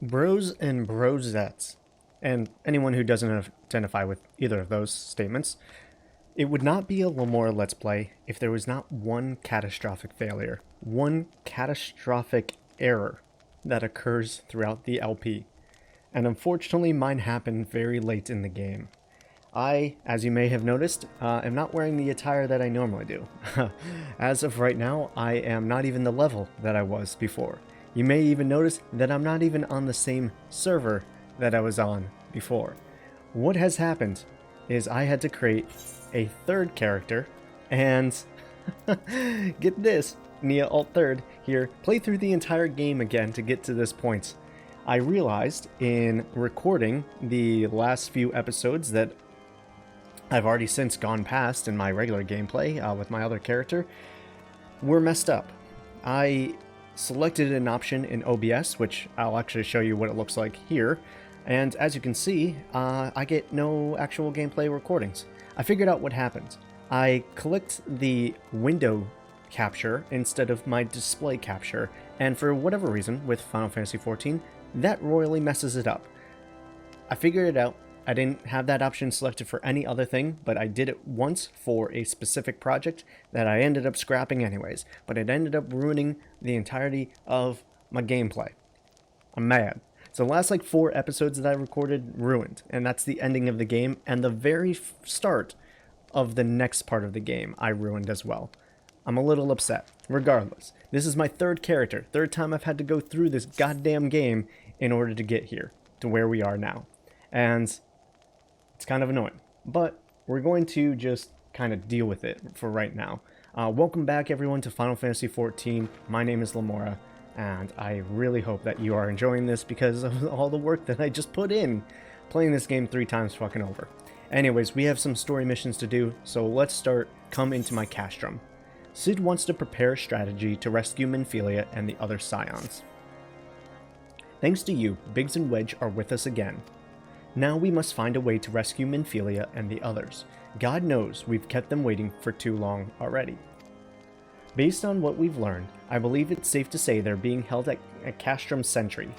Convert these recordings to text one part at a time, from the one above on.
Bros and brosettes, and anyone who doesn't identify with either of those statements, it would not be a Lamoura Let's Play if there was not one catastrophic failure, one catastrophic error that occurs throughout the LP. And unfortunately, mine happened very late in the game. I, as you may have noticed, am not wearing the attire that I normally do. As of right now, I am not even the level that I was before. You may even notice that I'm not even on the same server that I was on before. What has happened is I had to create a third character and get this, Nia Alt Third here, play through the entire game again to get to this point. I realized in recording the last few episodes that I've already since gone past in my regular gameplay with my other character were messed up. I selected an option in OBS, which I'll actually show you what it looks like here, and as you can see, I get no actual gameplay recordings. I figured out what happened. I clicked the window capture instead of my display capture, and for whatever reason with Final Fantasy XIV, that royally messes it up. I figured it out. I didn't have that option selected for any other thing, but I did it once for a specific project that I ended up scrapping anyways, but it ended up ruining the entirety of my gameplay. I'm mad. So the last 4 episodes that I recorded ruined, and that's the ending of the game, and the very start of the next part of the game I ruined as well. I'm a little upset. Regardless, this is my third character, third time I've had to go through this goddamn game in order to get here, to where we are now. And it's kind of annoying, but we're going to just kind of deal with it for right now. Welcome back everyone to Final Fantasy XIV. My name is Lamoura, and I really hope that you are enjoying this because of all the work that I just put in playing this game 3 times fucking over. Anyways, we have some story missions to do, so let's start Come-Into-My-Castrum. Cid wants to prepare a strategy to rescue Minfilia and the other scions. Thanks to you, Biggs and Wedge are with us again. Now we must find a way to rescue Minfilia and the others. God knows we've kept them waiting for too long already. Based on what we've learned, I believe it's safe to say they're being held at Castrum Sentry.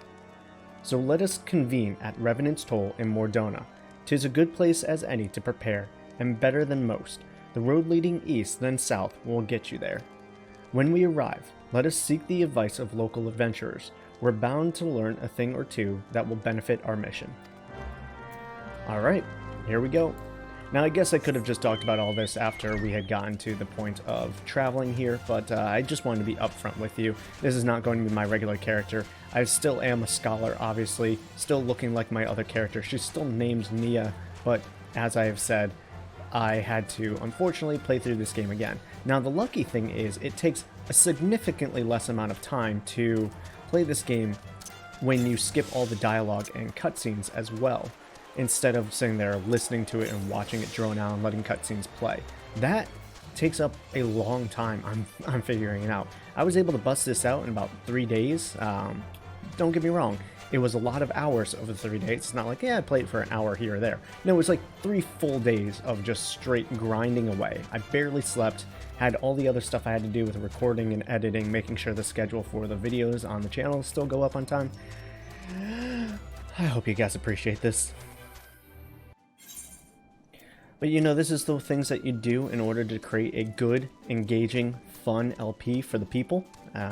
So let us convene at Revenant's Toll in Mordona. 'Tis a good place as any to prepare, and better than most. The road leading east then south will get you there. When we arrive, let us seek the advice of local adventurers. We're bound to learn a thing or two that will benefit our mission. Alright, here we go. Now I guess I could have just talked about all this after we had gotten to the point of traveling here, but I just wanted to be upfront with you. This is not going to be my regular character. I still am a scholar, obviously, still looking like my other character. She's still named Nia, but as I have said, I had to unfortunately play through this game again. Now the lucky thing is it takes a significantly less amount of time to play this game when you skip all the dialogue and cutscenes as well, instead of sitting there listening to it and watching it drone out and letting cutscenes play. That takes up a long time. I'm figuring it out. I was able to bust this out in about 3 days. Don't get me wrong, it was a lot of hours over 3 days. It's not like, yeah, I played for an hour here or there. No, it was like 3 full days of just straight grinding away. I barely slept, had all the other stuff I had to do with recording and editing, making sure the schedule for the videos on the channel still go up on time. I hope you guys appreciate this. But you know, this is the things that you do in order to create a good, engaging, fun LP for the people.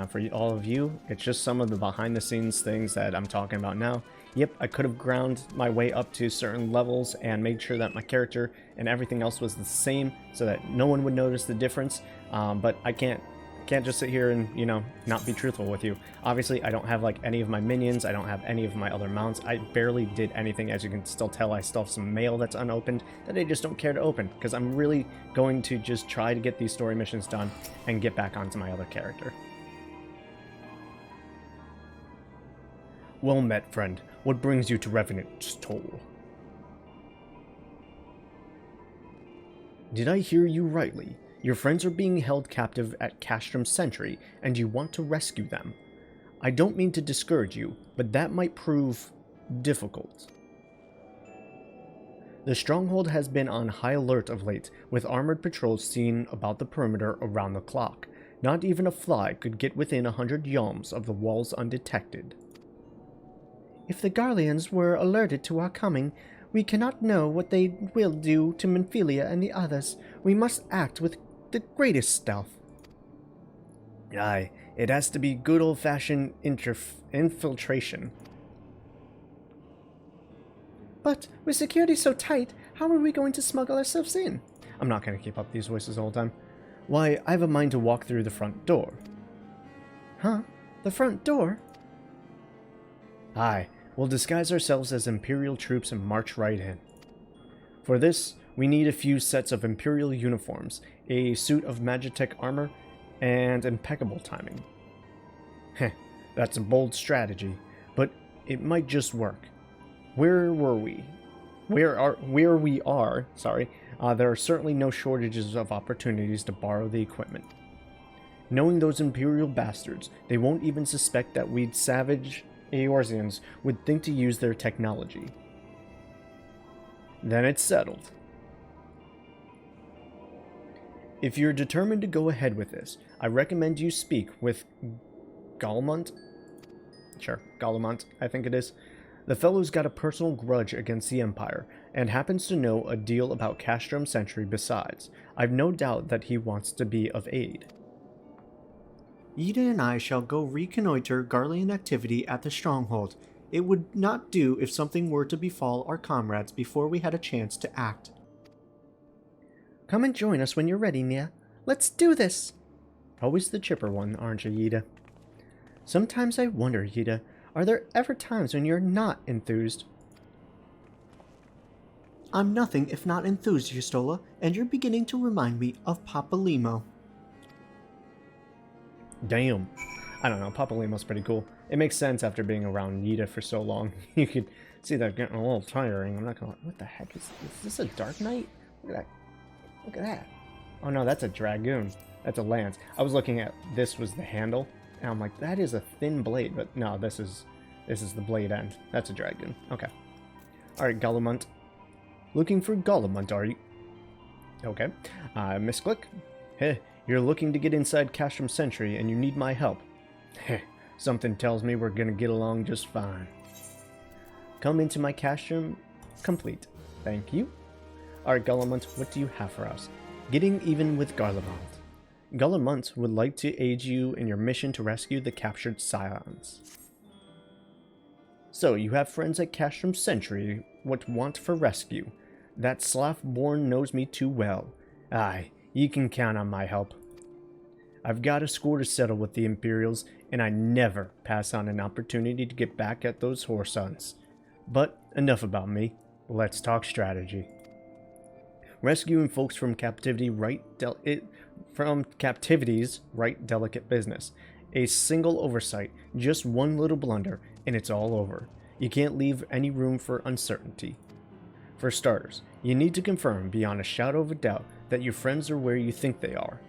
For all of you, it's just some of the behind the scenes things that I'm talking about now. Yep, I could have ground my way up to certain levels and made sure that my character and everything else was the same so that no one would notice the difference, but I can't just sit here and, you know, not be truthful with you. Obviously, I don't have any of my minions, I don't have any of my other mounts, I barely did anything. As you can still tell, I still have some mail that's unopened that I just don't care to open, because I'm really going to just try to get these story missions done and get back onto my other character. Well met, friend. What brings you to Revenant's Toll? Did I hear you rightly? Your friends are being held captive at Castrum Sentry, and you want to rescue them. I don't mean to discourage you, but that might prove difficult. The stronghold has been on high alert of late, with armored patrols seen about the perimeter around the clock. Not even a fly could get within 100 yalms of the walls undetected. If the Garleans were alerted to our coming, we cannot know what they will do to Minfilia and the others. We must act with the greatest stealth. Aye, it has to be good old-fashioned infiltration. But with security so tight, how are we going to smuggle ourselves in? I'm not going to keep up these voices all the time. Why, I have a mind to walk through the front door. Huh? The front door? Aye, we'll disguise ourselves as Imperial troops and march right in. For this, we need a few sets of Imperial uniforms, a suit of Magitech armor, and impeccable timing. Heh, that's a bold strategy, but it might just work. Where we are, there are certainly no shortages of opportunities to borrow the equipment. Knowing those Imperial bastards, they won't even suspect that we'd savage Eorzeans would think to use their technology. Then it's settled. If you're determined to go ahead with this, I recommend you speak with Galmont. Sure, Gallimont, I think it is. The fellow's got a personal grudge against the Empire, and happens to know a deal about Castrum Sentry besides. I've no doubt that he wants to be of aid. Yida and I shall go reconnoiter Garlean activity at the stronghold. It would not do if something were to befall our comrades before we had a chance to act. Come and join us when you're ready, Nia. Let's do this! Always the chipper one, aren't you, Yida? Sometimes I wonder, Yida, are there ever times when you're not enthused? I'm nothing if not enthused, Yustola, and you're beginning to remind me of Papa Limo. Damn. I don't know, Papa Limo's pretty cool. It makes sense after being around Yida for so long. You could see that getting a little tiring. I'm not gonna... What the heck is this a Dark Knight? Look at that. Look at that. Oh no, that's a Dragoon. That's a lance. I was looking at this was the handle, and I'm like, that is a thin blade, but no, this is the blade end. That's a Dragoon. Okay. Alright, Gallimont. Looking for Gallimont, are you? Okay. Misclick. Heh, you're looking to get inside Castrum Sentry, and you need my help. Heh, something tells me we're gonna get along just fine. Come into my Castrum complete. Thank you. Alright, Gallimont, what do you have for us? Getting even with Garlemont. Gallimont would like to aid you in your mission to rescue the captured Scions. So, you have friends at Castrum Sentry what want for rescue. That Slav-born knows me too well. Aye, you can count on my help. I've got a score to settle with the Imperials, and I never pass on an opportunity to get back at those whoresuns. But enough about me. Let's talk strategy. Rescuing folks from captivity captivity's right delicate business. A single oversight, just one little blunder, and it's all over. You can't leave any room for uncertainty. For starters, you need to confirm beyond a shadow of a doubt that your friends are where you think they are.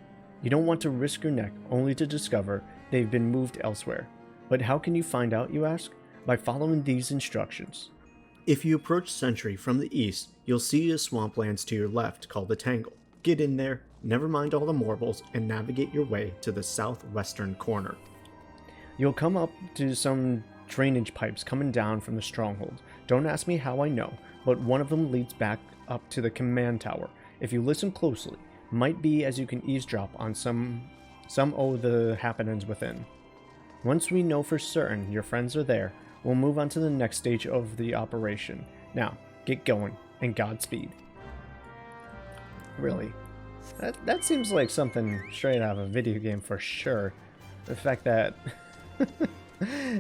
You don't want to risk your neck only to discover they've been moved elsewhere. But how can you find out, you ask? By following these instructions. If you approach Sentry from the east, you'll see a swamplands to your left called the Tangle. Get in there, never mind all the marbles, and navigate your way to the southwestern corner. You'll come up to some drainage pipes coming down from the stronghold. Don't ask me how I know, but one of them leads back up to the command tower. If you listen closely, might be as you can eavesdrop on some of the happenings within. Once we know for certain your friends are there, we'll move on to the next stage of the operation. Now, get going, and Godspeed. Really? That seems like something straight out of a video game for sure. The fact that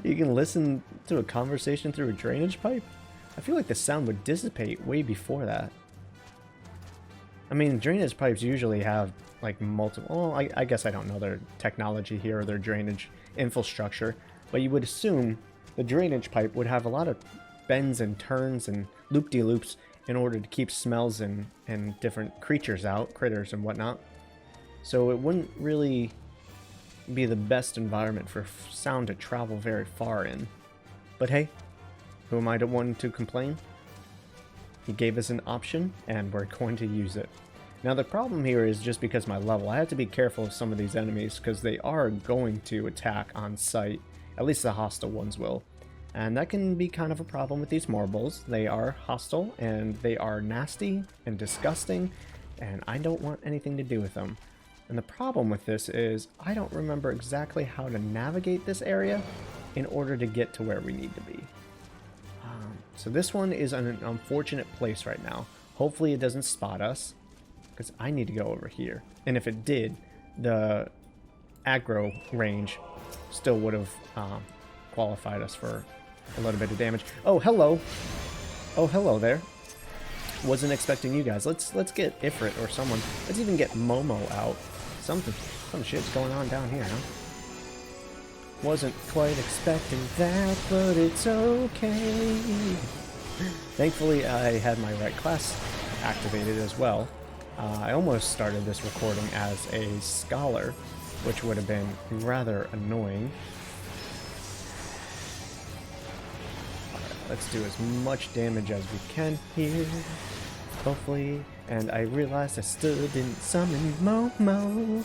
you can listen to a conversation through a drainage pipe? I feel like the sound would dissipate way before that. I mean, drainage pipes usually have like multiple... Well, I guess I don't know their technology here or their drainage infrastructure, but you would assume the drainage pipe would have a lot of bends and turns and loop-de-loops in order to keep smells and different creatures out, critters and whatnot. So it wouldn't really be the best environment for sound to travel very far in. But hey, who am I the one to complain? He gave us an option, and we're going to use it. Now the problem here is just because my level, I have to be careful of some of these enemies because they are going to attack on sight. At least the hostile ones will. And that can be kind of a problem with these marbles. They are hostile, and they are nasty and disgusting, and I don't want anything to do with them. And the problem with this is I don't remember exactly how to navigate this area in order to get to where we need to be. So this one is an unfortunate place right now. Hopefully it doesn't spot us, because I need to go over here. And if it did, the aggro range still would have qualified us for a little bit of damage. Oh, hello. Oh, hello there. Wasn't expecting you guys. Let's get Ifrit or someone. Let's even get Momo out. Some shit's going on down here, huh? Wasn't quite expecting that, but it's okay. Thankfully, I had my right class activated as well. I almost started this recording as a scholar, which would have been rather annoying. Let's do as much damage as we can here, hopefully. And I realized I still didn't summon Momo.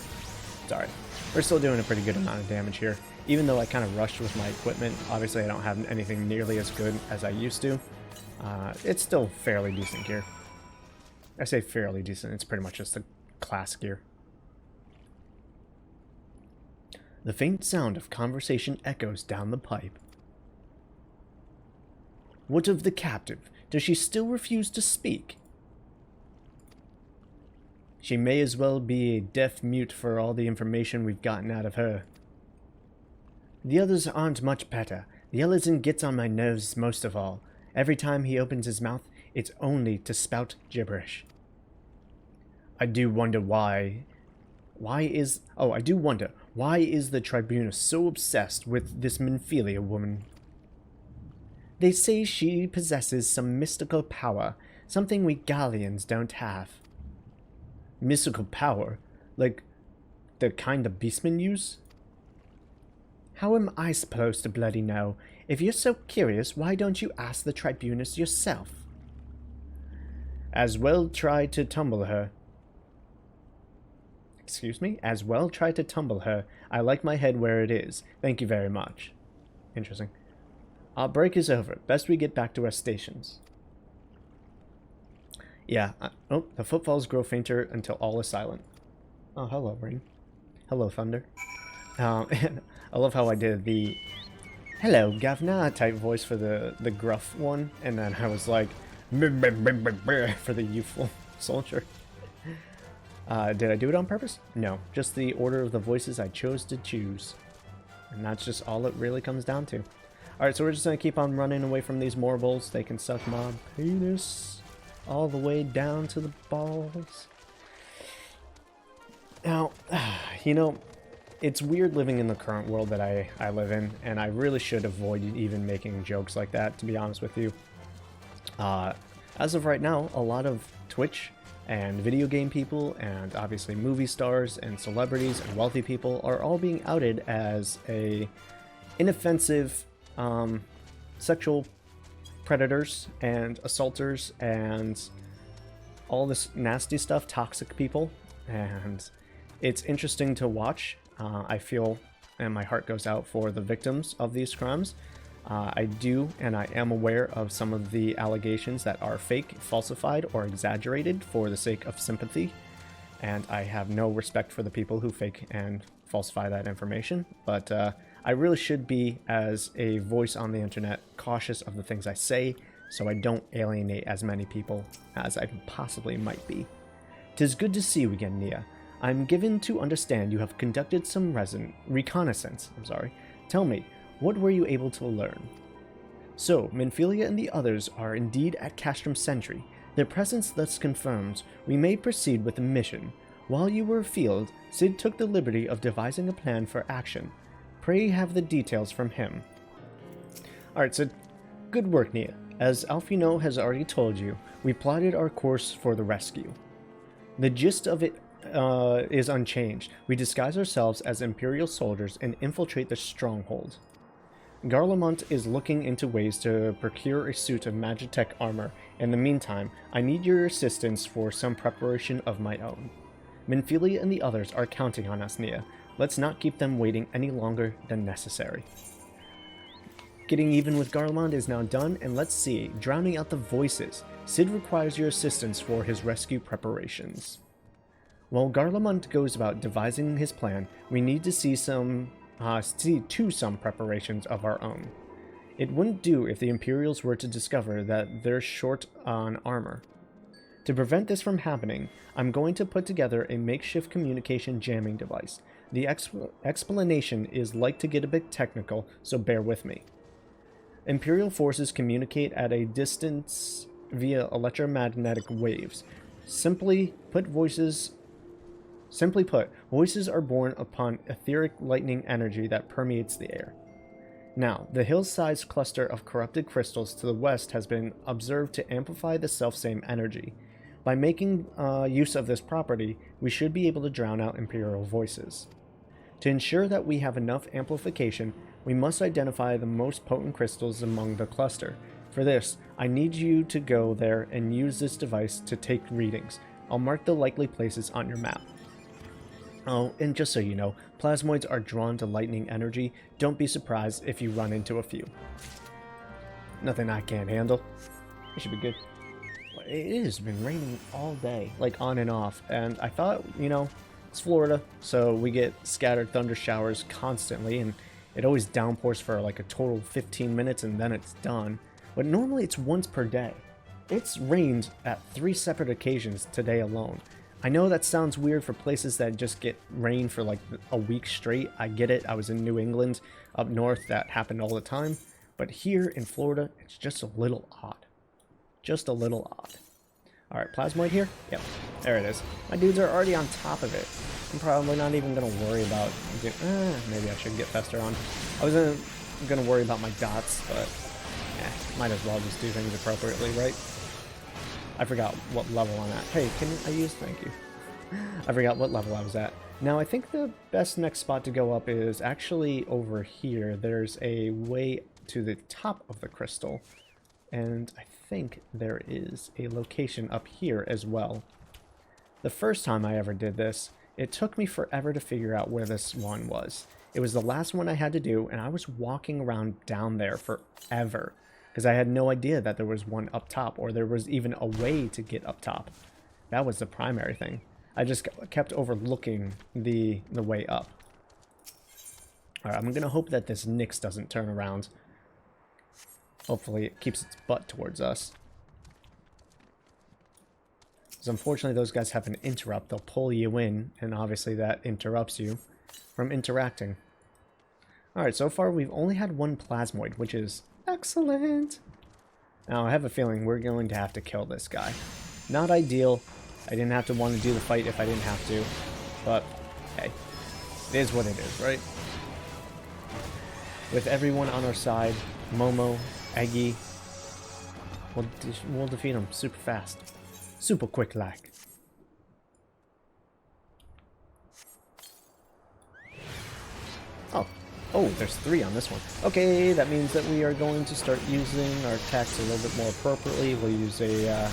It's alright. We're still doing a pretty good amount of damage here. Even though I kind of rushed with my equipment, obviously I don't have anything nearly as good as I used to. It's still fairly decent gear. I say fairly decent, it's pretty much just the class gear. The faint sound of conversation echoes down the pipe. What of the captive? Does she still refuse to speak? She may as well be a deaf mute for all the information we've gotten out of her. The others aren't much better. The Elezen gets on my nerves most of all. Every time he opens his mouth, it's only to spout gibberish. I do wonder why. I do wonder, why is the Tribunus so obsessed with this Minfilia woman? They say she possesses some mystical power, something we Garleans don't have. Mystical power? Like the kind the beastmen use? How am I supposed to bloody know? If you're so curious, why don't you ask the Tribunus yourself? As well try to tumble her. Excuse me? As well try to tumble her. I like my head where it is. Thank you very much. Interesting. Our break is over. Best we get back to our stations. Yeah. Oh, the footfalls grow fainter until all is silent. Oh, hello, rain. Hello, thunder. And I love how I did the hello, governor type voice for the gruff one, and then I was like for the youthful soldier. Did I do it on purpose? No, just the order of the voices I chose to choose. And that's just all it really comes down to. Alright, so we're just going to keep on running away from these marbles. They can suck my penis all the way down to the balls. Now, you know, it's weird living in the current world that I live in, and I really should avoid even making jokes like that, to be honest with you. As of right now, a lot of Twitch and video game people, and obviously movie stars and celebrities and wealthy people are all being outed as inoffensive sexual predators and assaulters and all this nasty stuff, toxic people, and it's interesting to watch. I feel, and my heart goes out for the victims of these crimes. I do, and I am aware of some of the allegations that are fake, falsified, or exaggerated for the sake of sympathy, and I have no respect for the people who fake and falsify that information, but I really should be, as a voice on the internet, cautious of the things I say, so I don't alienate as many people as I possibly might be. 'Tis good to see you again, Nia. I'm given to understand you have conducted some reconnaissance. Tell me, what were you able to learn? So, Minfilia and the others are indeed at Castrum Sentry. Their presence thus confirmed, we may proceed with the mission. While you were afield, Sid took the liberty of devising a plan for action. Pray have the details from him. Alright, Sid. Good work, Nia. As Alfino has already told you, we plotted our course for the rescue. The gist of it is unchanged. We disguise ourselves as Imperial soldiers and infiltrate the stronghold. Garlemont is looking into ways to procure a suit of Magitech armor. In the meantime, I need your assistance for some preparation of my own. Minfilia and the others are counting on us, Nia. Let's not keep them waiting any longer than necessary. Getting even with Garlemald is now done, and let's see, drowning out the voices. Cid requires your assistance for his rescue preparations. While Garlemald goes about devising his plan, we need to see some preparations of our own. It wouldn't do if the Imperials were to discover that they're short on armor. To prevent this from happening, I'm going to put together a makeshift communication jamming device. The explanation is like to get a bit technical, so bear with me. Imperial forces communicate at a distance via electromagnetic waves. Simply put, voices are born upon etheric lightning energy that permeates the air. Now, the hill-sized cluster of corrupted crystals to the west has been observed to amplify the selfsame energy. By making use of this property, we should be able to drown out Imperial voices. To ensure that we have enough amplification, we must identify the most potent crystals among the cluster. For this, I need you to go there and use this device to take readings. I'll mark the likely places on your map. Oh, and just so you know, plasmoids are drawn to lightning energy. Don't be surprised if you run into a few. Nothing I can't handle. It should be good. It has been raining all day, like on and off, and I thought, it's Florida, so we get scattered thunder showers constantly, and it always downpours for like a total of 15 minutes and then it's done. But normally it's once per day. It's rained at 3 separate occasions today alone. I know that sounds weird for places that just get rain for like a week straight. I get it. I was in New England up north. That happened all the time. But here in Florida, it's just a little odd. Just a little odd. Alright, plasmoid here? Yep, there it is. My dudes are already on top of it. I'm probably not even going to worry about... maybe I should get Fester on. I wasn't going to worry about my dots, but... might as well just do things appropriately, right? I forgot what level I'm at. Hey, can I use... Thank you. I forgot what level I was at. Now, I think the best next spot to go up is actually over here. There's a way to the top of the crystal. And I think there is a location up here as well. The first time I ever did this, it took me forever to figure out where this one was. It was the last one I had to do, and I was walking around down there forever. Because I had no idea that there was one up top, or there was even a way to get up top. That was the primary thing. I just kept overlooking the way up. Alright, I'm going to hope that this Nyx doesn't turn around. Hopefully it keeps its butt towards us. Because unfortunately those guys have an interrupt. They'll pull you in, and obviously that interrupts you from interacting. Alright, so far we've only had one plasmoid, which is excellent. Now I have a feeling we're going to have to kill this guy. Not ideal. I didn't have to want to do the fight if I didn't have to. But, hey, it is what it is, right? With everyone on our side, Momo, Eggy, we'll defeat him super fast. Super quick like. Oh, there's 3 on this one. Okay, that means that we are going to start using our attacks a little bit more appropriately. We'll use a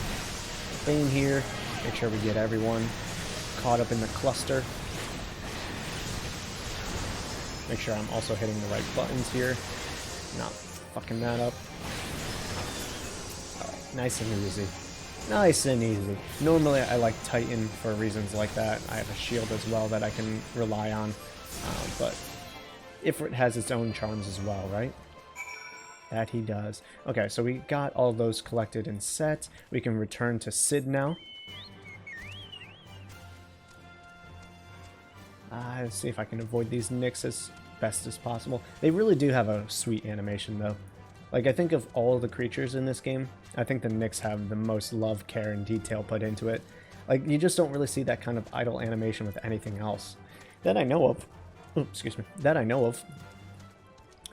thing here. Make sure we get everyone caught up in the cluster. Make sure I'm also hitting the right buttons here. Not fucking that up. Alright, nice and easy. Nice and easy. Normally I like Titan for reasons like that. I have a shield as well that I can rely on. But Ifrit has its own charms as well, right? That he does. Okay, so we got all those collected and set. We can return to Cid now. Let's see if I can avoid these Nyx as best as possible. They really do have a sweet animation, though. Like, I think of all the creatures in this game, I think the Nyx have the most love, care, and detail put into it. Like, you just don't really see that kind of idle animation with anything else. That I know of. Oh, excuse me. That I know of.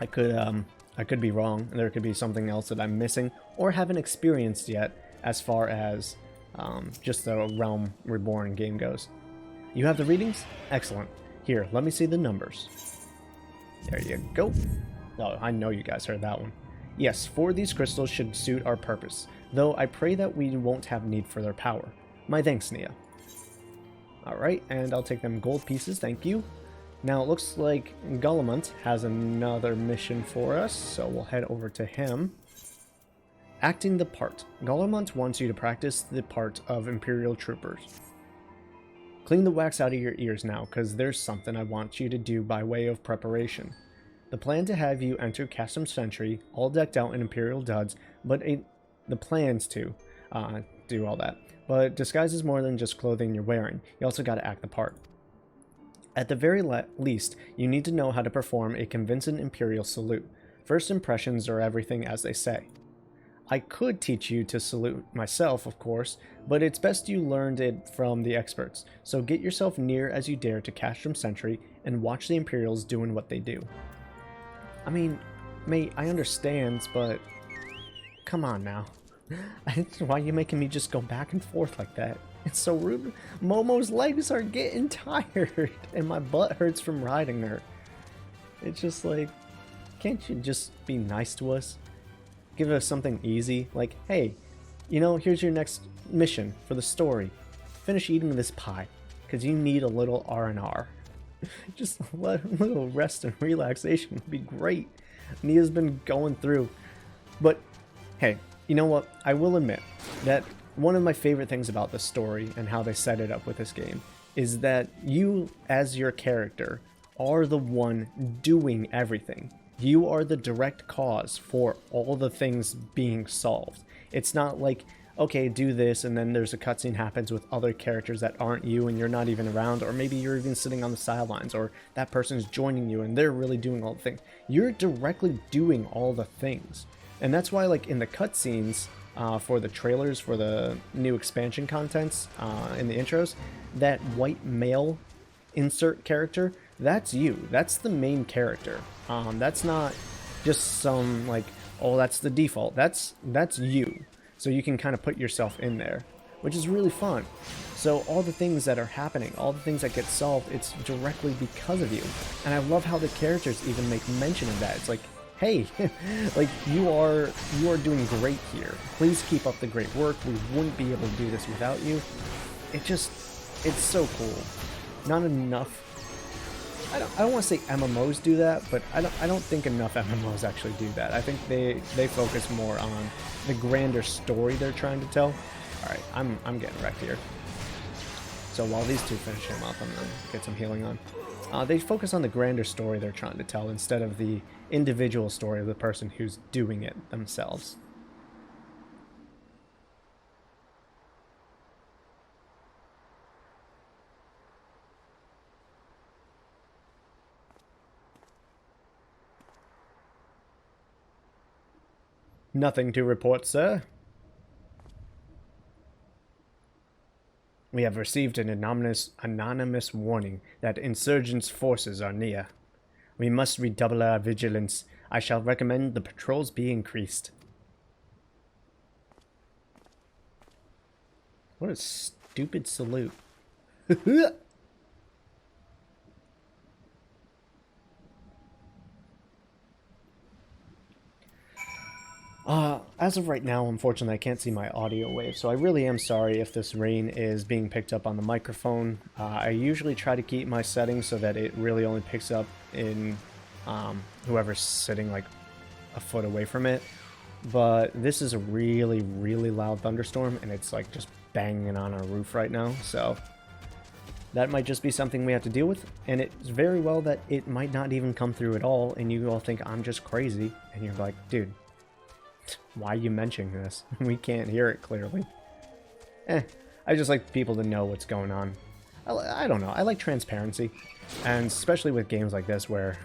I could be wrong, and there could be something else that I'm missing, or haven't experienced yet, as far as just the Realm Reborn game goes. You have the readings? Excellent. Here, let me see the numbers. There you go. Oh, I know you guys heard that one. Yes, 4 of these crystals should suit our purpose, though I pray that we won't have need for their power. My thanks, Nia. Alright, and I'll take them gold pieces, thank you. Now it looks like Guillemot has another mission for us, so we'll head over to him. Acting the part. Guillemot wants you to practice the part of Imperial troopers. Clean the wax out of your ears now, because there's something I want you to do by way of preparation. The plan to have you enter Castrum Sentry, all decked out in Imperial duds, but the plans to do all that. But disguise is more than just clothing you're wearing. You also got to act the part. At the very least, you need to know how to perform a convincing Imperial salute. First impressions are everything, as they say. I could teach you to salute myself, of course, but it's best you learned it from the experts, so get yourself near as you dare to Castrum Sentry and watch the Imperials doing what they do. I mean, mate, I understand, but come on now. Why are you making me just go back and forth like that? It's so rude. Momo's legs are getting tired, and my butt hurts from riding her. It's just like, can't you just be nice to us? Give us something easy, like, hey, you know, here's your next mission for the story. Finish eating this pie, because you need a little R&R. Just a little rest and relaxation would be great. Nia's been going through. But, hey, you know what? I will admit that one of my favorite things about this story and how they set it up with this game is that you, as your character, are the one doing everything. You are the direct cause for all the things being solved. It's not like, okay, do this, and then there's a cutscene happens with other characters that aren't you and you're not even around, or maybe you're even sitting on the sidelines, or that person's joining you and they're really doing all the things. You're directly doing all the things. And that's why, like, in the cutscenes, for the trailers, for the new expansion contents, in the intros, that white male insert character, that's you. That's the main character. That's not just some, like, oh, that's the default. That's you. So you can kind of put yourself in there, which is really fun. So all the things that are happening, all the things that get solved, it's directly because of you. And I love how the characters even make mention of that. It's like, hey, like, you are doing great here. Please keep up the great work. We wouldn't be able to do this without you. It's so cool. Not enough. I don't want to say MMOs do that, but I don't think enough MMOs actually do that. I think they focus more on the grander story they're trying to tell. All right, I'm getting wrecked here. So while these two finish him up, I'm gonna get some healing on. They focus on the grander story they're trying to tell instead of the individual story of the person who's doing it themselves. Nothing to report, sir. We have received an anonymous warning that insurgents' forces are near. We must redouble our vigilance. I shall recommend the patrols be increased. What a stupid salute. As of right now, unfortunately, I can't see my audio wave, so I really am sorry if this rain is being picked up on the microphone. I usually try to keep my settings so that it really only picks up in whoever's sitting like a foot away from it. But this is a really, really loud thunderstorm, and it's like just banging on our roof right now, so that might just be something we have to deal with, and it's very well that it might not even come through at all, and you all think I'm just crazy, and you're like, dude, why are you mentioning this? We can't hear it clearly. I just like people to know what's going on. I don't know, I like transparency, and especially with games like this where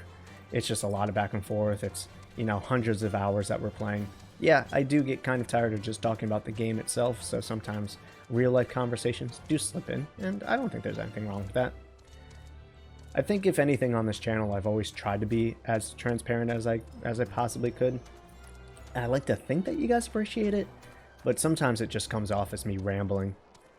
it's just a lot of back and forth, it's, you know, hundreds of hours that we're playing. Yeah, I do get kind of tired of just talking about the game itself, so sometimes real-life conversations do slip in, and I don't think there's anything wrong with that. I think if anything on this channel, I've always tried to be as transparent as I possibly could. I like to think that you guys appreciate it, but sometimes it just comes off as me rambling.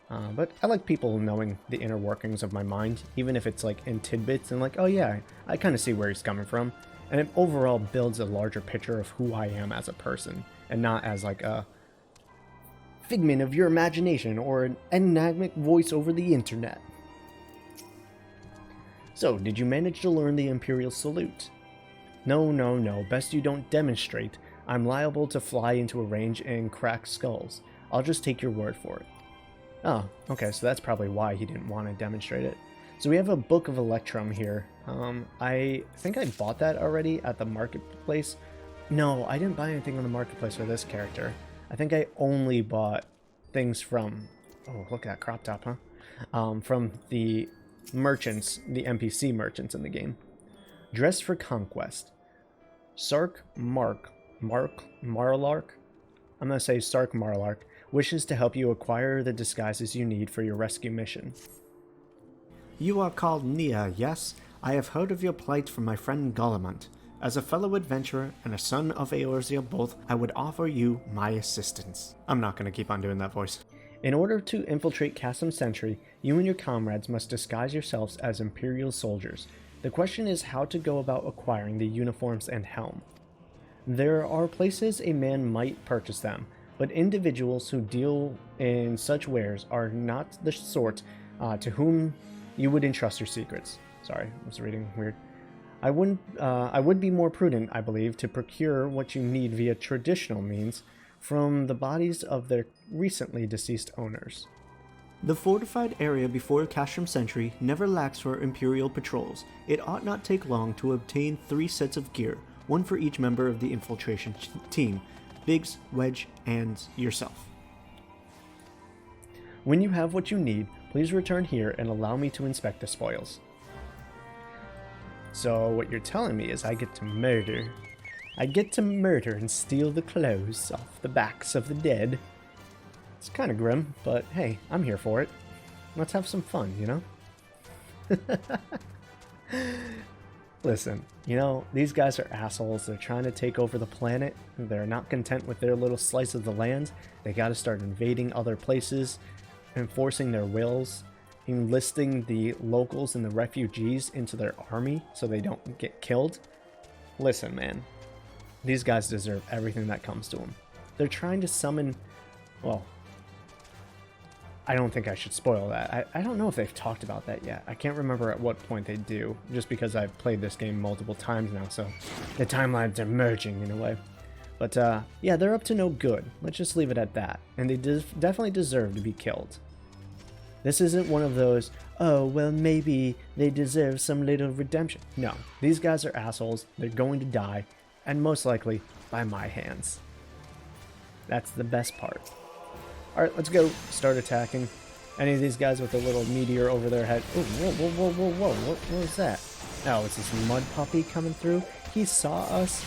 But I like people knowing the inner workings of my mind, even if it's like in tidbits and like, oh yeah, I kind of see where he's coming from. And it overall builds a larger picture of who I am as a person, and not as like a figment of your imagination or an enigmatic voice over the internet. So, did you manage to learn the Imperial Salute? No, no, no, best you don't demonstrate. I'm liable to fly into a range and crack skulls. I'll just take your word for it. Oh, okay, so that's probably why he didn't want to demonstrate it. So we have a Book of Electrum here. I think I bought that already at the marketplace. No, I didn't buy anything on the marketplace for this character. I think I only bought things from... Oh, look at that crop top, huh? From the merchants, the NPC merchants in the game. Dress for Conquest. Sark Marlark, I'm going to say Sark Marlark, wishes to help you acquire the disguises you need for your rescue mission. You are called Nia, yes? I have heard of your plight from my friend Galamant. As a fellow adventurer and a son of Eorzea both, I would offer you my assistance. I'm not going to keep on doing that voice. In order to infiltrate Castrum Sentry, you and your comrades must disguise yourselves as Imperial soldiers. The question is how to go about acquiring the uniforms and helm. There are places a man might purchase them, but individuals who deal in such wares are not the sort to whom you would entrust your secrets. Sorry, I was reading weird. I would be more prudent, I believe, to procure what you need via traditional means from the bodies of their recently deceased owners. The fortified area before Castrum Sentry never lacks for Imperial patrols. It ought not take long to obtain 3 sets of gear, one for each member of the infiltration team, Biggs, Wedge, and yourself. When you have what you need, please return here and allow me to inspect the spoils. So what you're telling me is I get to murder. I get to murder and steal the clothes off the backs of the dead. It's kind of grim, but hey, I'm here for it. Let's have some fun, you know? Listen, you know, these guys are assholes. They're trying to take over the planet. They're not content with their little slice of the land. They gotta start invading other places, enforcing their wills, enlisting the locals and the refugees into their army so they don't get killed. Listen, man, these guys deserve everything that comes to them. They're trying to summon, well, I don't think I should spoil that. I don't know if they've talked about that yet. I can't remember at what point they do, just because I've played this game multiple times now, so the timelines are merging in a way. But yeah, they're up to no good. Let's just leave it at that. And they definitely deserve to be killed. This isn't one of those, oh, well, maybe they deserve some little redemption. No, these guys are assholes. They're going to die, and most likely by my hands. That's the best part. Alright, let's go start attacking. Any of these guys with a little meteor over their head. Ooh, whoa. What was that? Oh, it's this mud puppy coming through. He saw us.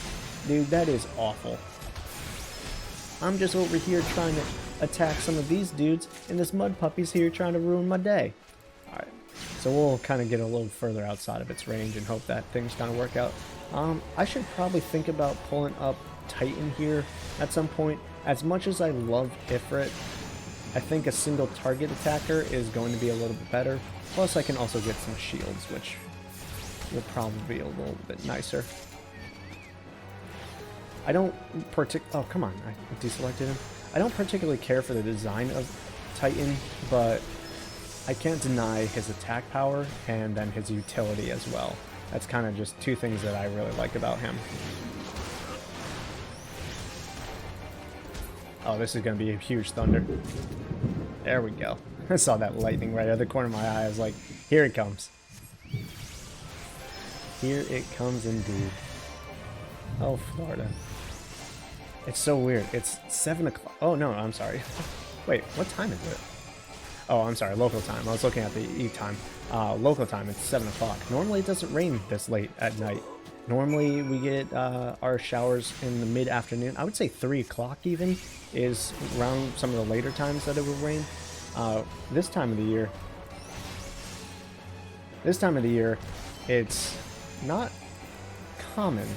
Dude, that is awful. I'm just over here trying to attack some of these dudes, and this mud puppy's here trying to ruin my day. Alright, so we'll kind of get a little further outside of its range and hope that things kind of work out. I should probably think about pulling up Titan here at some point. As much as I love Ifrit, I think a single target attacker is going to be a little bit better. Plus I can also get some shields, which will probably be a little bit nicer. I don't oh, come on, I deselected him. I don't particularly care for the design of Titan, but I can't deny his attack power and then his utility as well. That's kind of just two things that I really like about him. Oh, this is going to be a huge thunder. There we go. I saw that lightning right out of the corner of my eye. I was like, here it comes. Here it comes indeed. Oh, Florida. It's so weird. It's 7 o'clock. Oh, no, I'm sorry. Wait, what time is it? Oh, I'm sorry, local time. I was looking at the Eve time. Local time, it's 7 o'clock. Normally it doesn't rain this late at night. Normally we get our showers in the mid-afternoon. I would say 3 o'clock even is around some of the later times that it will rain. This time of the year, it's not common.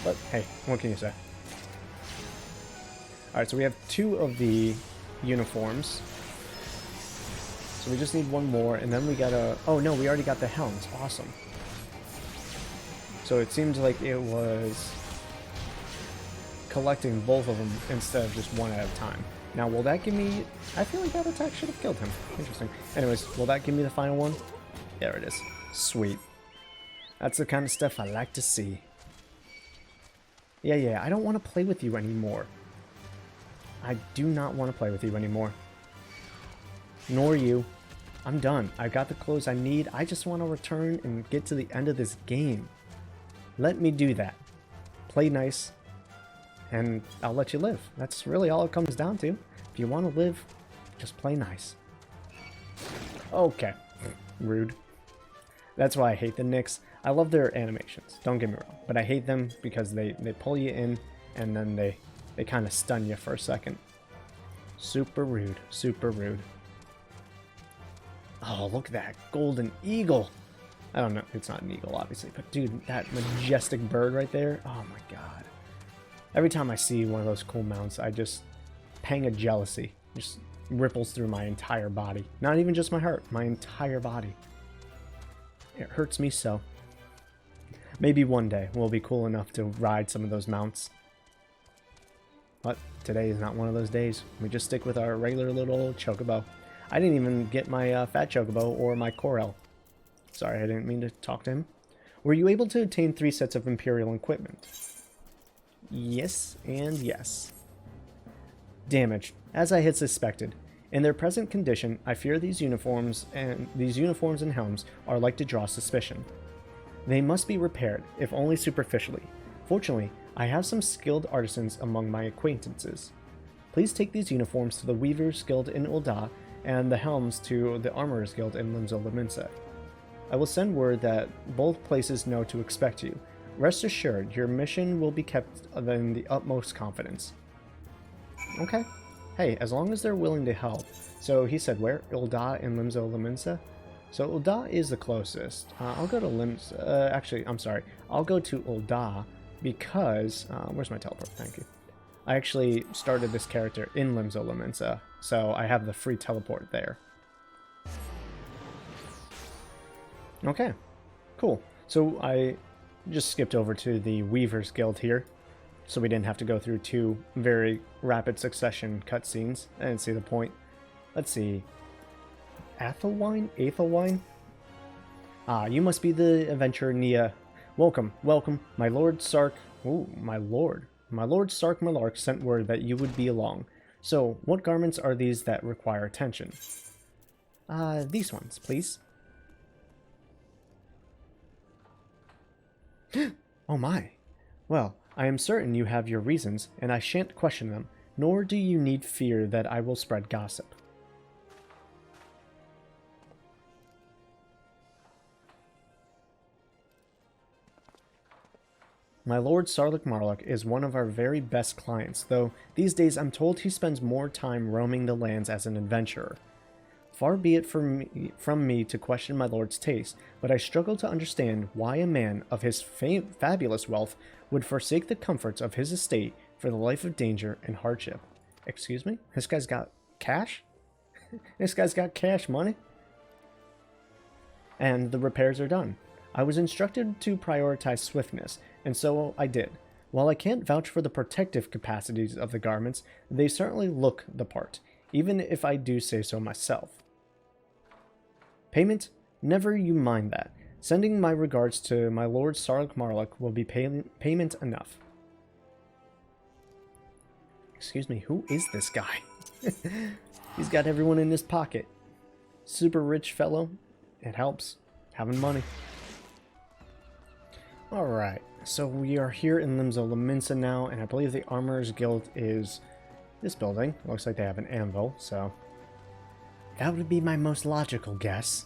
But hey, what can you say? Alright, so we have 2 of the uniforms. So we just need 1 more, and then we gotta... Oh no, we already got the helms. Awesome. So it seems like it was collecting both of them instead of just one at a time. Now, will that give me... I feel like that attack should have killed him. Interesting. Anyways, will that give me the final one? There it is. Sweet. That's the kind of stuff I like to see. Yeah, I don't want to play with you anymore. I do not want to play with you anymore. Nor you. I'm done. I got the clothes I need. I just want to return and get to the end of this game. Let me do that. Play nice, and I'll let you live. That's really all it comes down to. If you want to live, just play nice. Okay. Rude. That's why I hate the Knicks. I love their animations, don't get me wrong, but I hate them because they pull you in and then they kind of stun you for a second. Super rude, super rude. Oh, look at that golden eagle. I don't know, it's not an eagle obviously, but dude, that majestic bird right there, oh my god. Every time I see one of those cool mounts, I just pang of jealousy just ripples through my entire body. Not even just my heart, my entire body. It hurts me so. Maybe one day we'll be cool enough to ride some of those mounts. But today is not one of those days. We just stick with our regular little chocobo. I didn't even get my fat chocobo or my Corel. Sorry, I didn't mean to talk to him. Were you able to obtain 3 sets of Imperial equipment? Yes and yes. Damage, as I had suspected. In their present condition, I fear these uniforms and helms are like to draw suspicion. They must be repaired, if only superficially. Fortunately, I have some skilled artisans among my acquaintances. Please take these uniforms to the Weavers Guild in Ul'dah and the helms to the Armorers Guild in Limsa. I will send word that both places know to expect you. Rest assured, your mission will be kept in the utmost confidence. Okay. Hey, as long as they're willing to help. So he said where? Ul'dah and Limsa? So Ul'dah is the closest. I'll go to Limsa. Actually, I'm sorry. I'll go to Ul'dah because... where's my teleport? Thank you. I actually started this character in Limsa, so I have the free teleport there. Okay, cool. So I just skipped over to the Weavers Guild here, so we didn't have to go through 2 very rapid succession cutscenes. I didn't see the point. Let's see. Athelwine? Ah, you must be the adventurer Nia. Welcome, my Lord Sark... Ooh, my Lord. My Lord Sark Malark sent word that you would be along. So, what garments are these that require attention? These ones, please. Oh my. Well, I am certain you have your reasons, and I shan't question them, nor do you need fear that I will spread gossip. My Lord Sarlach Marlock is one of our very best clients, though these days I'm told he spends more time roaming the lands as an adventurer. Far be it from me to question my lord's taste, but I struggle to understand why a man of his fabulous wealth would forsake the comforts of his estate for the life of danger and hardship. Excuse me? This guy's got cash? This guy's got cash money? And the repairs are done. I was instructed to prioritize swiftness, and so I did. While I can't vouch for the protective capacities of the garments, they certainly look the part, even if I do say so myself. Payment? Never you mind that. Sending my regards to my Lord Sarlach Marlock will be payment enough. Excuse me, who is this guy? He's got everyone in his pocket. Super rich fellow. It helps. Having money. Alright, so we are here in Limsa now, and I believe the Armorers Guild is this building. Looks like they have an anvil, so that would be my most logical guess.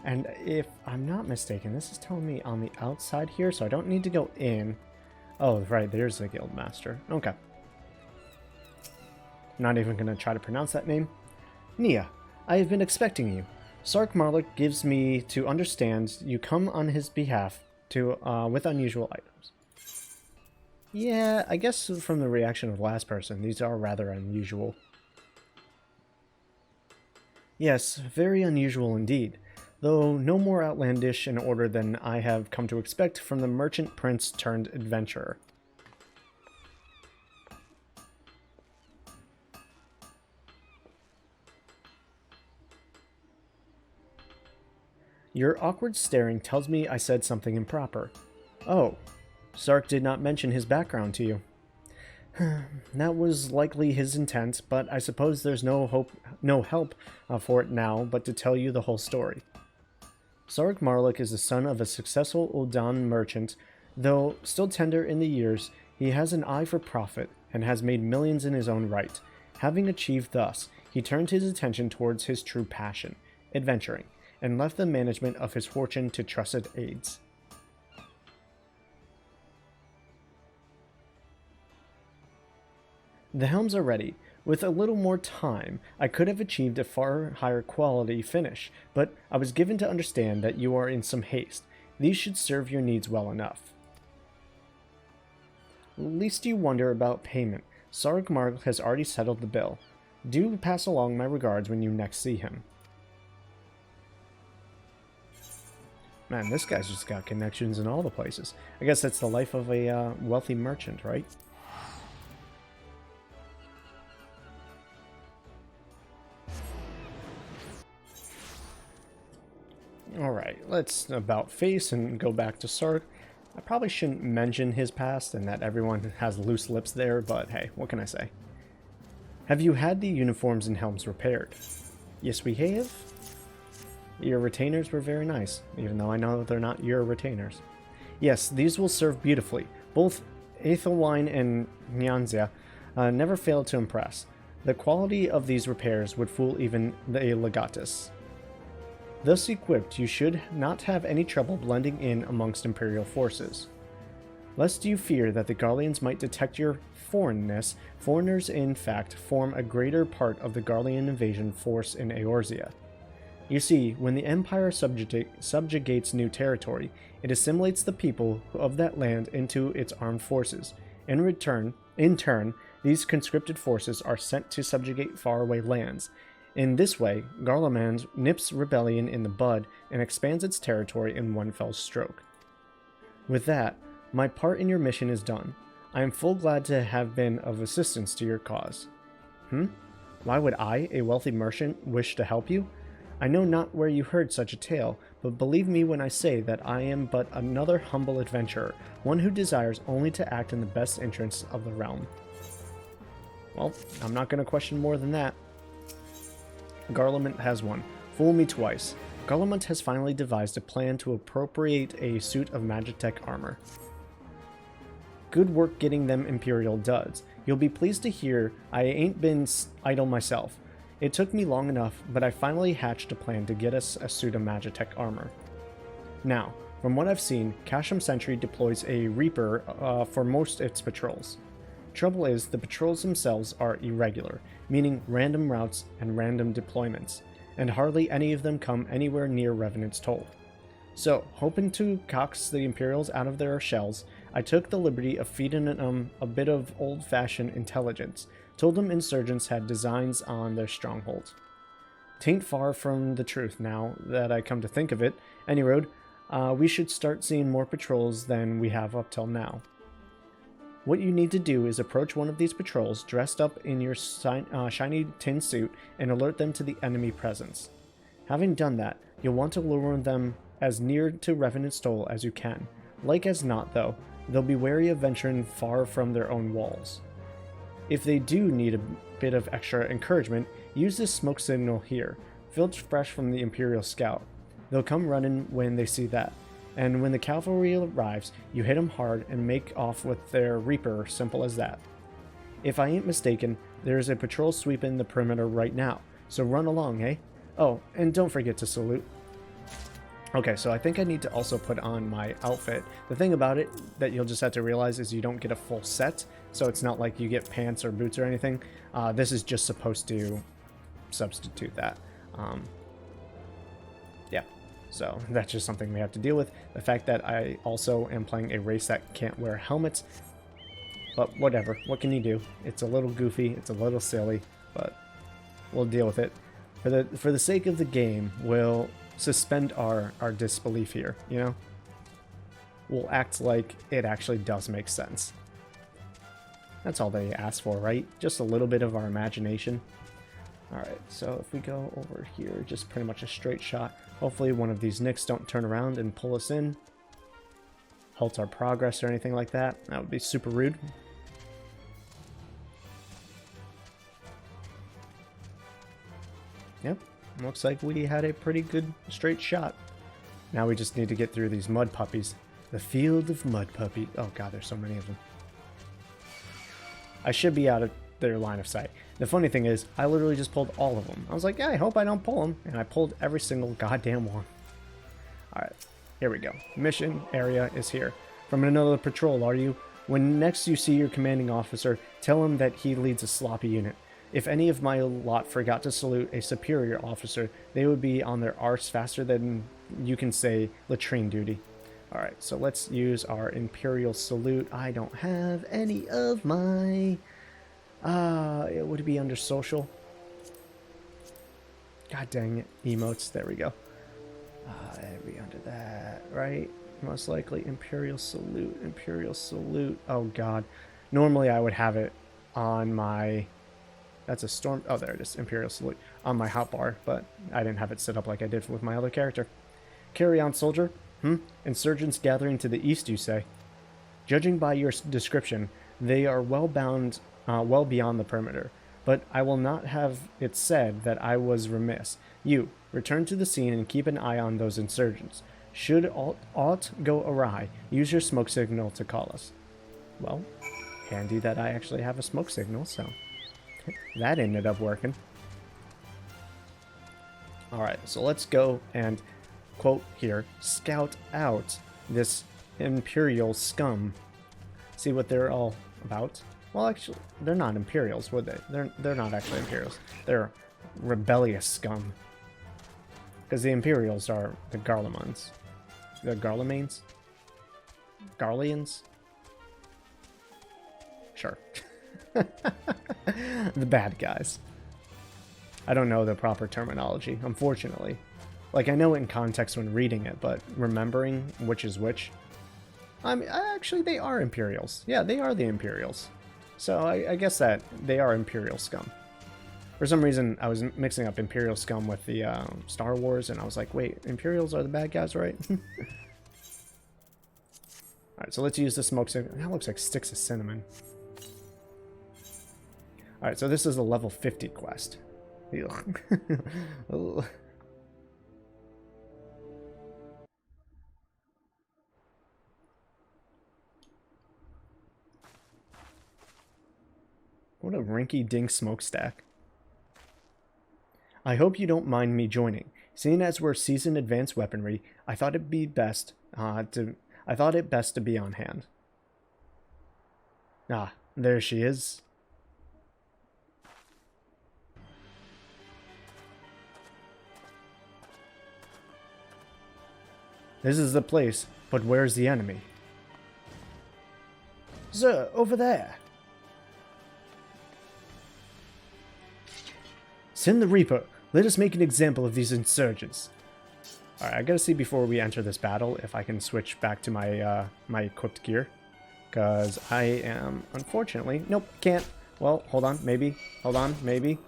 And if I'm not mistaken, this is telling me on the outside here, so I don't need to go in. Oh, right, there's the guild master. Okay. Not even going to try to pronounce that name. Nia, I have been expecting you. Sark Marlock gives me to understand you come on his behalf to with unusual items. Yeah, I guess from the reaction of the last person, these are rather unusual. Yes, very unusual indeed, though no more outlandish in order than I have come to expect from the merchant prince turned adventurer. Your awkward staring tells me I said something improper. Oh, Sark did not mention his background to you. That was likely his intent, but I suppose there's no help for it now but to tell you the whole story. Sark Marlik is the son of a successful Uldan merchant. Though still tender in the years, he has an eye for profit and has made millions in his own right. Having achieved thus, he turned his attention towards his true passion, adventuring, and left the management of his fortune to trusted aides. The helms are ready. With a little more time, I could have achieved a far higher quality finish, but I was given to understand that you are in some haste. These should serve your needs well enough. Least you wonder about payment. Sark Margl has already settled the bill. Do pass along my regards when you next see him. Man, this guy's just got connections in all the places. I guess that's the life of a wealthy merchant, right? Alright, let's about face and go back to Sark. I probably shouldn't mention his past and that everyone has loose lips there, but hey, what can I say? Have you had the uniforms and helms repaired? Yes, we have. Your retainers were very nice, even though I know they're not your retainers. Yes, these will serve beautifully. Both Aethelwine and Nyanzia never failed to impress. The quality of these repairs would fool even the legatus. Thus equipped, you should not have any trouble blending in amongst Imperial forces. Lest you fear that the Garleans might detect your foreignness, foreigners in fact form a greater part of the Garlean invasion force in Eorzea. You see, when the Empire subjugates new territory, it assimilates the people of that land into its armed forces. In turn, these conscripted forces are sent to subjugate faraway lands. In this way, Garlemald nips rebellion in the bud and expands its territory in one fell stroke. With that, my part in your mission is done. I am full glad to have been of assistance to your cause. Why would I, a wealthy merchant, wish to help you? I know not where you heard such a tale, but believe me when I say that I am but another humble adventurer, one who desires only to act in the best interests of the realm. Well, I'm not going to question more than that. Garlemald has won. Fool me twice. Garlemald has finally devised a plan to appropriate a suit of Magitech armor. Good work getting them Imperial duds. You'll be pleased to hear I ain't been idle myself. It took me long enough, but I finally hatched a plan to get us a suit of Magitech armor. Now, from what I've seen, Castrum Sentry deploys a Reaper for most its patrols. Trouble is, the patrols themselves are irregular, meaning random routes and random deployments, and hardly any of them come anywhere near Revenant's toll. So, hoping to coax the Imperials out of their shells, I took the liberty of feeding them a bit of old-fashioned intelligence, told them insurgents had designs on their stronghold. Tain't far from the truth now that I come to think of it. Any road, we should start seeing more patrols than we have up till now. What you need to do is approach one of these patrols dressed up in your shiny tin suit and alert them to the enemy presence. Having done that, you'll want to lure them as near to Revenant's Toll as you can. Like as not, though, they'll be wary of venturing far from their own walls. If they do need a bit of extra encouragement, use this smoke signal here, filched fresh from the Imperial Scout. They'll come running when they see that. And when the cavalry arrives, you hit them hard and make off with their Reaper, simple as that. If I ain't mistaken, there's a patrol sweeping the perimeter right now, so run along, eh? Oh, and don't forget to salute. Okay, so I think I need to also put on my outfit. The thing about it that you'll just have to realize is you don't get a full set, so it's not like you get pants or boots or anything. This is just supposed to substitute that. Yeah. So that's just something we have to deal with. The fact that I also am playing a race that can't wear helmets. But whatever, what can you do? It's a little goofy, it's a little silly, but we'll deal with it. For the sake of the game, we'll suspend our disbelief here, you know? We'll act like it actually does make sense. That's all they ask for, right? Just a little bit of our imagination. Alright, so if we go over here, just pretty much a straight shot. Hopefully one of these Nicks don't turn around and pull us in. Halt our progress or anything like that. That would be super rude. Yep, looks like we had a pretty good straight shot. Now we just need to get through these mud puppies. The field of mud puppies. Oh god, there's so many of them. I should be out of their line of sight. The funny thing is, I literally just pulled all of them. I was like, yeah, I hope I don't pull them. And I pulled every single goddamn one. Alright, here we go. Mission area is here. From another patrol, are you? When next you see your commanding officer, tell him that he leads a sloppy unit. If any of my lot forgot to salute a superior officer, they would be on their arse faster than you can say latrine duty. Alright, so let's use our Imperial salute. I don't have any of my... it would be under social. God dang it. Emotes, there we go. It'd be under that, right? Most likely Imperial salute, Imperial salute. Oh god. Normally I would have it on my... That's a storm... Oh, there it is. Imperial salute. On my hotbar, but I didn't have it set up like I did with my other character. Carry on, soldier. Insurgents gathering to the east, you say? Judging by your description, they are well beyond the perimeter. But I will not have it said that I was remiss. You, return to the scene and keep an eye on those insurgents. Should aught go awry, use your smoke signal to call us. Well, handy that I actually have a smoke signal, so that ended up working. Alright, so let's go and, quote here, scout out this Imperial scum. See what they're all about. Well, actually, they're not Imperials, would they? They're not actually Imperials. They're rebellious scum. Because the Imperials are the Garlemans. The Garlemanes? Garleans? Sure. The bad guys. I don't know the proper terminology, unfortunately. Like, I know it in context when reading it, but remembering which is which... I mean, actually, they are Imperials. Yeah, they are the Imperials. So I guess that they are Imperial scum. For some reason, I was mixing up Imperial scum with the Star Wars, and I was like, wait, Imperials are the bad guys, right? Alright, so let's use the smoke signal. That looks like sticks of cinnamon. Alright, so this is a level 50 quest. What a rinky-dink smokestack. I hope you don't mind me joining. Seeing as we're seasoned advanced weaponry, I thought it best to be on hand. Ah, there she is. This is the place, but where's the enemy? Sir, over there. Send the Reaper. Let us make an example of these insurgents. Alright, I gotta see before we enter this battle if I can switch back to my my equipped gear. Because I am, unfortunately... Nope, can't. Well, hold on, maybe. Hold on, maybe.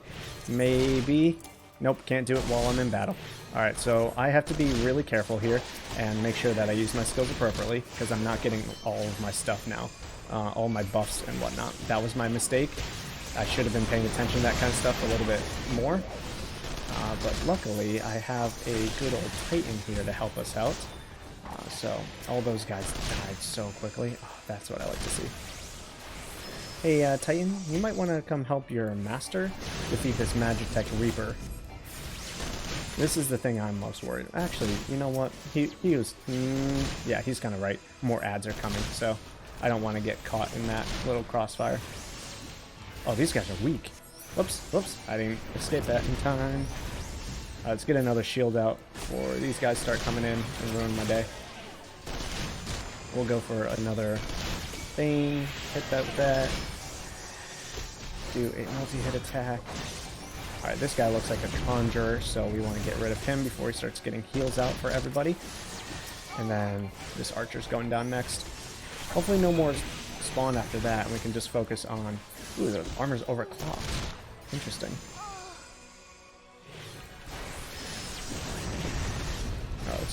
Maybe. Nope, can't do it while I'm in battle. Alright, so I have to be really careful here and make sure that I use my skills appropriately, because I'm not getting all of my stuff now. All my buffs and whatnot. That was my mistake. I should have been paying attention to that kind of stuff a little bit more. But luckily, I have a good old Titan here to help us out. So, all those guys died so quickly. Oh, that's what I like to see. Hey, Titan, you might want to come help your master defeat this Magitech Reaper. This is the thing I'm most worried about. Actually, you know what? He was... yeah, he's kind of right. More ads are coming, so I don't want to get caught in that little crossfire. Oh, these guys are weak. Whoops, whoops. I didn't escape that in time. Let's get another shield out before these guys start coming in and ruin my day. We'll go for another thing. Hit that with that. Do a multi-hit attack. Alright, this guy looks like a conjurer, so we want to get rid of him before he starts getting heals out for everybody. And then this archer's going down next. Hopefully no more spawn after that, and we can just focus on... Ooh, the armor's overclocked. Interesting.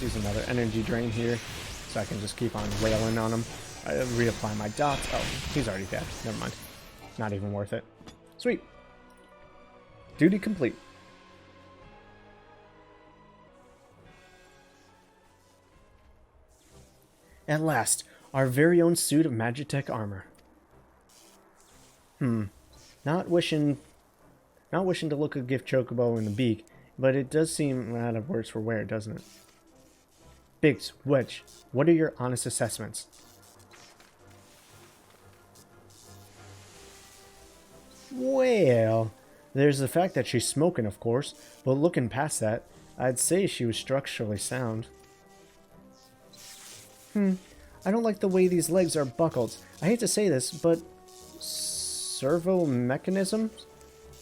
Let's use another energy drain here so I can just keep on railing on him. Reapply my dots. Oh, he's already dead. Never mind. Not even worth it. Sweet. Duty complete. At last, our very own suit of Magitech armor. Not wishing to look a gift chocobo in the beak, but it does seem out of words for wear, doesn't it? Biggs, Wedge, what are your honest assessments? Well, there's the fact that she's smoking, of course, but looking past that, I'd say she was structurally sound. I don't like the way these legs are buckled. I hate to say this, but servo mechanisms?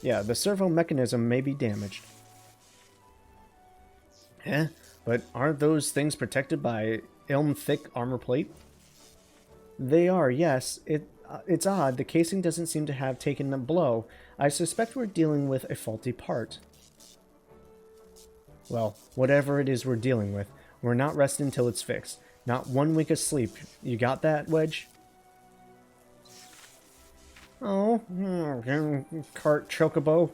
Yeah, the servo mechanism may be damaged. But aren't those things protected by thick armor plate? They are, yes. It's odd, the casing doesn't seem to have taken a blow. I suspect we're dealing with a faulty part. Well, whatever it is we're dealing with, we're not resting until it's fixed. Not 1 week of sleep. You got that, Wedge? Oh, cart chocobo.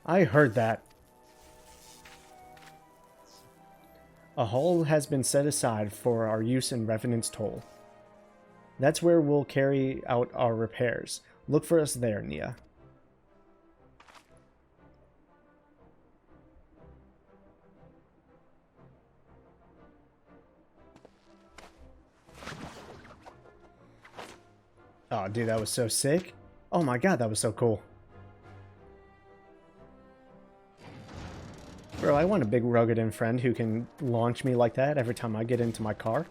I heard that. A hall has been set aside for our use in Revenant's Toll. That's where we'll carry out our repairs. Look for us there, Nia. Oh, dude, that was so sick. Oh my god, that was so cool. Bro, I want a big rugged friend who can launch me like that every time I get into my car.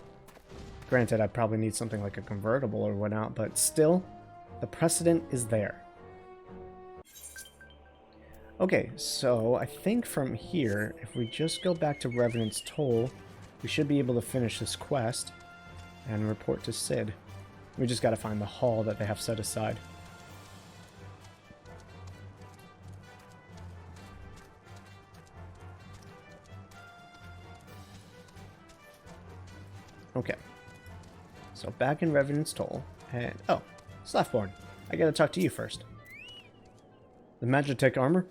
Granted, I'd probably need something like a convertible or whatnot, but still, the precedent is there. Okay, so I think from here, if we just go back to Revenant's Toll, we should be able to finish this quest and report to Sid. We just gotta find the hall that they have set aside. Okay. So back in Revenant's Toll, and oh, Slaffborn, I gotta talk to you first. The Magitech armor?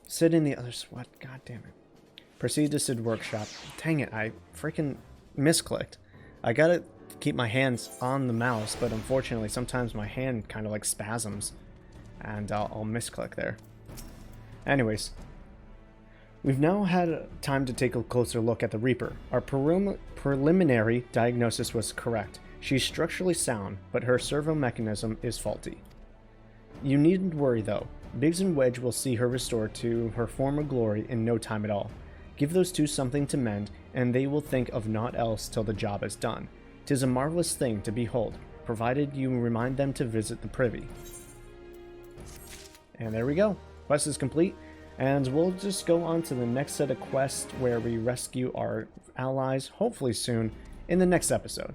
Sid in the other what? God damn it. Proceed to Sid workshop. Dang it, I freaking misclicked. I gotta keep my hands on the mouse, but unfortunately sometimes my hand kind of like spasms and I'll misclick there. Anyways, we've now had time to take a closer look at the Reaper. Our preliminary diagnosis was correct. She's structurally sound, but her servo mechanism is faulty. You needn't worry though. Biggs and Wedge will see her restored to her former glory in no time at all. Give those two something to mend, and they will think of naught else till the job is done. 'Tis a marvelous thing to behold, provided you remind them to visit the privy. And there we go. Quest is complete, and we'll just go on to the next set of quests where we rescue our allies, hopefully soon, in the next episode.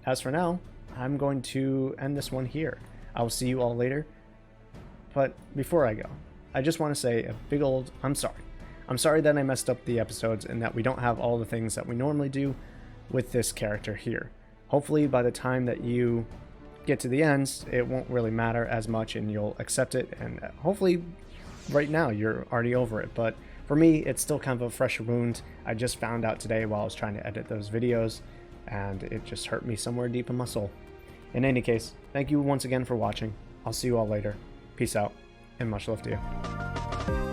As for now, I'm going to end this one here. I will see you all later. But before I go, I just want to say a big old I'm sorry. I'm sorry that I messed up the episodes and that we don't have all the things that we normally do with this character here. Hopefully by the time that you get to the ends, it won't really matter as much and you'll accept it, and hopefully right now you're already over it. But for me, it's still kind of a fresh wound. I just found out today while I was trying to edit those videos, and it just hurt me somewhere deep in my soul. In any case, thank you once again for watching. I'll see you all later. Peace out, and much love to you.